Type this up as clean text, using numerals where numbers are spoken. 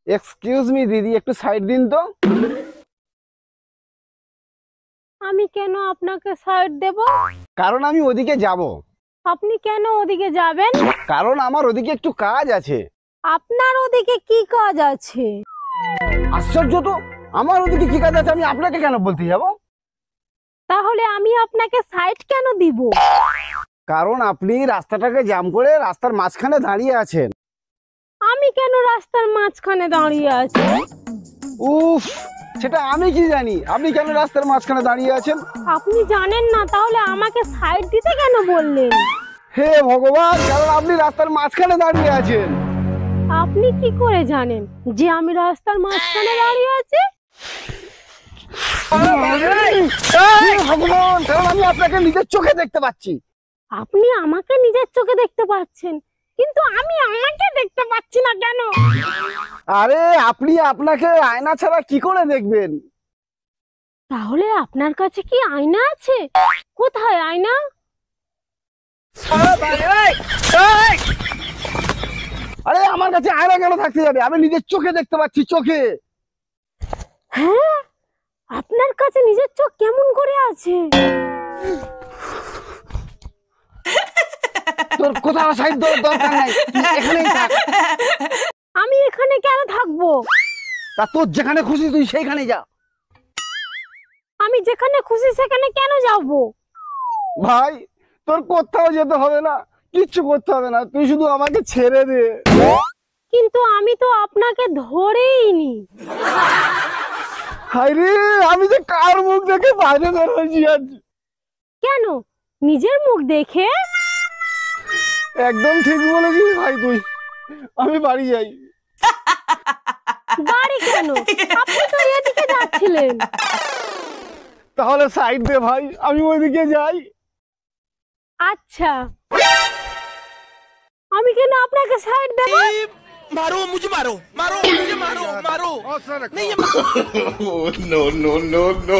Excuse me দিদি, একটু side দিন তো। আমি কেন আপনাকে সাইড দেব? কারণ আমি ওদিকে যাব। আপনি কেন ওদিকে যাবেন? কারণ আমার ওদিকে একটু কাজ আছে। আপনার ওদিকে কি কাজ আছে? আশ্চর্য তো, আমার ওদিকে কি কাজ আছে আমি আপনাকে কেন বলতে যাব? তাহলে আমি আপনাকে সাইড কেন দিব? কারণ আপনি রাস্তাটাকে জ্যাম করে রাস্তার মাঝখানে দাঁড়িয়ে আছেন। আমি কেন রাস্তার মাঝখানে দাঁড়িয়ে আছি? উফ, সেটা আমি কি জানি আপনি কেন রাস্তার মাঝখানে দাঁড়িয়ে আছেন। আপনি জানেন না, তাহলে আমাকে সাইড দিতে কেন বললেন? হে ভগবান, কারণ আপনি রাস্তার মাঝখানে দাঁড়িয়ে আছেন। আপনি কি করে জানেন যে আমি রাস্তার মাঝখানে দাঁড়িয়ে আছি? ভগবান, কারণ আমি আপনাকে নিজের চোখে দেখতে পাচ্ছি। আপনি আমাকে নিজের চোখে দেখতে পাচ্ছেন, কিন্তু আমি আমাকে দেখতে পাচ্ছি না কেন? আরে আপনি আপনাকে আয়না ছাড়া কি করে দেখবেন? তাহলে আপনার কাছে কি আয়না আছে? কোথায় আয়না? আরে আমার কাছে আয়না কেন থাকতে যাবে? আমি নিজের চোখে দেখতে পাচ্ছি, চোখে। হ্যাঁ, আপনার কাছে নিজের চোখ কেমন করে আছে? তোর কোথাও সাইড দেওয়ার দরকার নাই, তুই এখানেই থাক। আমি এখানে কেন থাকবো? তা তোর যেখানে খুশি তুই সেইখানে যা। আমি যেখানে খুশি সেখানে কেন যাব? ভাই, তোর কোথাও যেতে হবে না, কিচ্ছু করতে হবে না, তুই শুধু আমাকে ছেড়ে দে। কিন্তু আমি তো আপনাকে ধরেইনি। হায় রে, আমি যে কার মুখ দেখে বাইরে বের হয়েছি আজ। কেন? নিজের মুখ দেখে? একদম ঠিক বলেছিস ভাই তুই। আমি বাড়ি যাই। বাড়ি কেন? আপনি তো এদিকে যাচ্ছিলেন। তাহলে সাইড দে ভাই, আমি ওইদিকে যাই। আচ্ছা, আমি কেন আপনাকে সাইড দেব? मारो मुझे मारो मारो मुझे मारो मारो नहीं no, no, no, no.